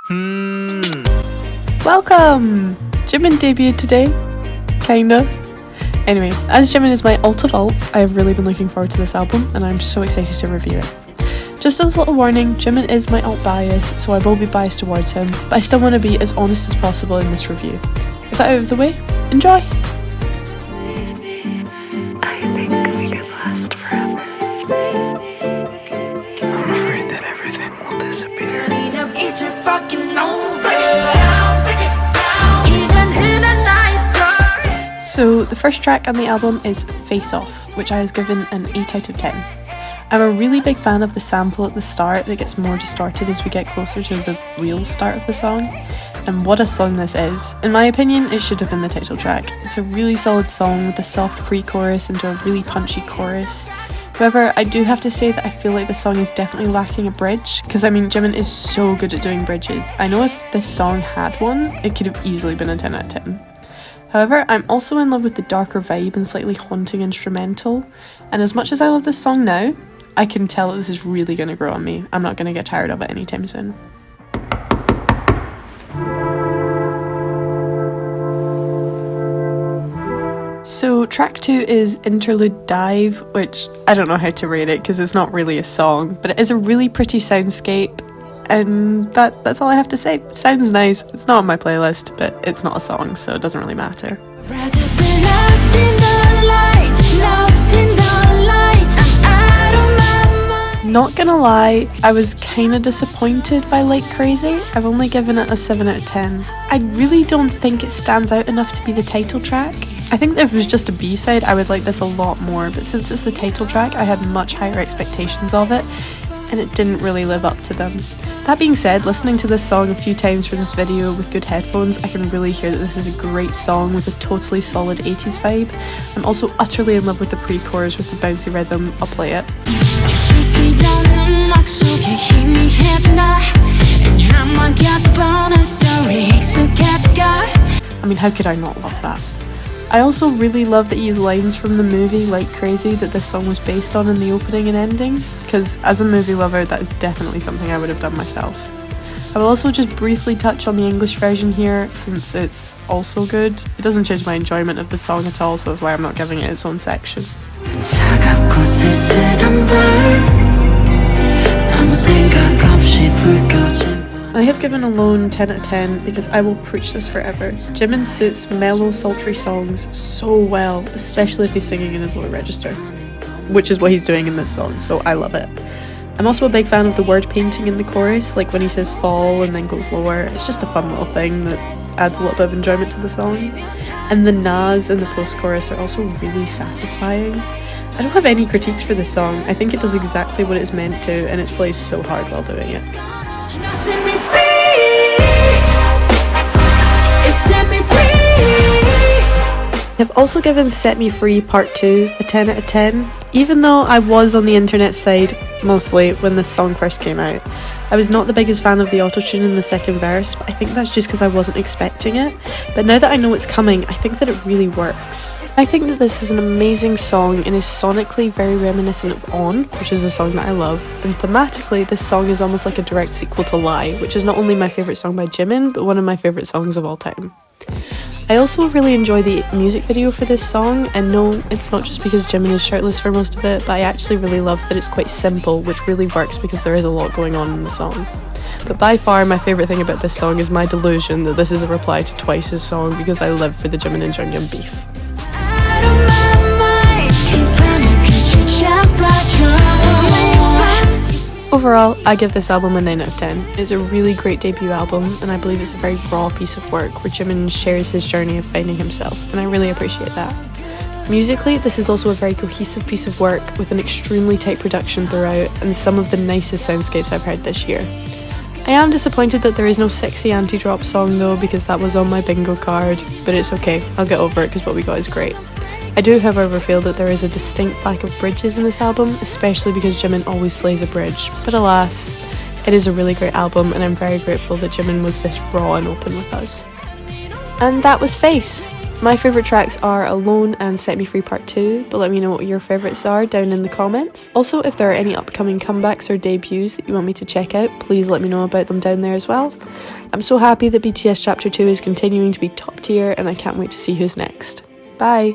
Welcome! Jimin debuted today. Kinda. Anyway, as Jimin is my alt of alts, I have really been looking forward to this album and I'm so excited to review it. Just as a little warning, Jimin is my alt bias, so I will be biased towards him, but I still want to be as honest as possible in this review. With that out of the way, enjoy! I think we could last forever. I'm afraid that everything will disappear. So the first track on the album is Face Off, which I have given an 8 out of 10. I'm a really big fan of the sample at the start that gets more distorted as we get closer to the real start of the song. And what a song this is. In my opinion, it should have been the title track. It's a really solid song with a soft pre-chorus into a really punchy chorus. However, I do have to say that I feel like the song is definitely lacking a bridge, because I mean, Jimin is so good at doing bridges. I know if this song had one, it could have easily been a 10 out of 10. However, I'm also in love with the darker vibe and slightly haunting instrumental, and as much as I love this song now, I can tell that this is really going to grow on me. I'm not going to get tired of it anytime soon. So track 2 is Interlude Dive, which I don't know how to rate it because it's not really a song, but it is a really pretty soundscape, and that's all I have to say. Sounds nice. It's not on my playlist, but it's not a song, so it doesn't really matter. Not gonna lie, I was kinda disappointed by Like Crazy. I've only given it a 7 out of 10. I really don't think it stands out enough to be the title track. I think that if it was just a B-side, I would like this a lot more, but since it's the title track, I had much higher expectations of it, and it didn't really live up to them. That being said, listening to this song a few times for this video with good headphones, I can really hear that this is a great song with a totally solid 80s vibe. I'm also utterly in love with the pre-chorus with the bouncy rhythm. I'll play it. I mean, how could I not love that? I also really love that he used lines from the movie Like Crazy that this song was based on in the opening and ending, because as a movie lover, that is definitely something I would have done myself. I will also just briefly touch on the English version here, since it's also good. It doesn't change my enjoyment of the song at all, so that's why I'm not giving it its own section. I have given Alone 10 out of 10 because I will preach this forever. Jimin suits mellow, sultry songs so well, especially if he's singing in his lower register, which is what he's doing in this song, so I love it. I'm also a big fan of the word painting in the chorus, like when he says fall and then goes lower. It's just a fun little thing that adds a little bit of enjoyment to the song. And the nas in the post-chorus are also really satisfying. I don't have any critiques for this song. I think it does exactly what it's meant to, and it slays so hard while doing it. I've also given Set Me Free Part 2 a 10 out of 10, even though I was on the internet side mostly when this song first came out. I was not the biggest fan of the autotune in the second verse, but I think that's just because I wasn't expecting it. But now that I know it's coming, I think that it really works. I think that this is an amazing song and is sonically very reminiscent of On, which is a song that I love, and thematically this song is almost like a direct sequel to Lie, which is not only my favourite song by Jimin, but one of my favourite songs of all time. I also really enjoy the music video for this song, and no, it's not just because Jimin is shirtless for most of it, but I actually really love that it's quite simple, which really works because there is a lot going on in the song. But by far my favourite thing about this song is my delusion that this is a reply to Twice's song because I live for the Jimin and Junghyun beef. Overall, I give this album a 9 out of 10. It's a really great debut album, and I believe it's a very raw piece of work where Jimin shares his journey of finding himself, and I really appreciate that. Musically, this is also a very cohesive piece of work with an extremely tight production throughout and some of the nicest soundscapes I've heard this year. I am disappointed that there is no sexy anti-drop song though, because that was on my bingo card, but it's okay, I'll get over it because what we got is great. I do however feel that there is a distinct lack of bridges in this album, especially because Jimin always slays a bridge, but alas, it is a really great album and I'm very grateful that Jimin was this raw and open with us. And that was Face. My favourite tracks are Alone and Set Me Free Part 2, but let me know what your favourites are down in the comments. Also, if there are any upcoming comebacks or debuts that you want me to check out, please let me know about them down there as well. I'm so happy that BTS Chapter 2 is continuing to be top tier, and I can't wait to see who's next. Bye!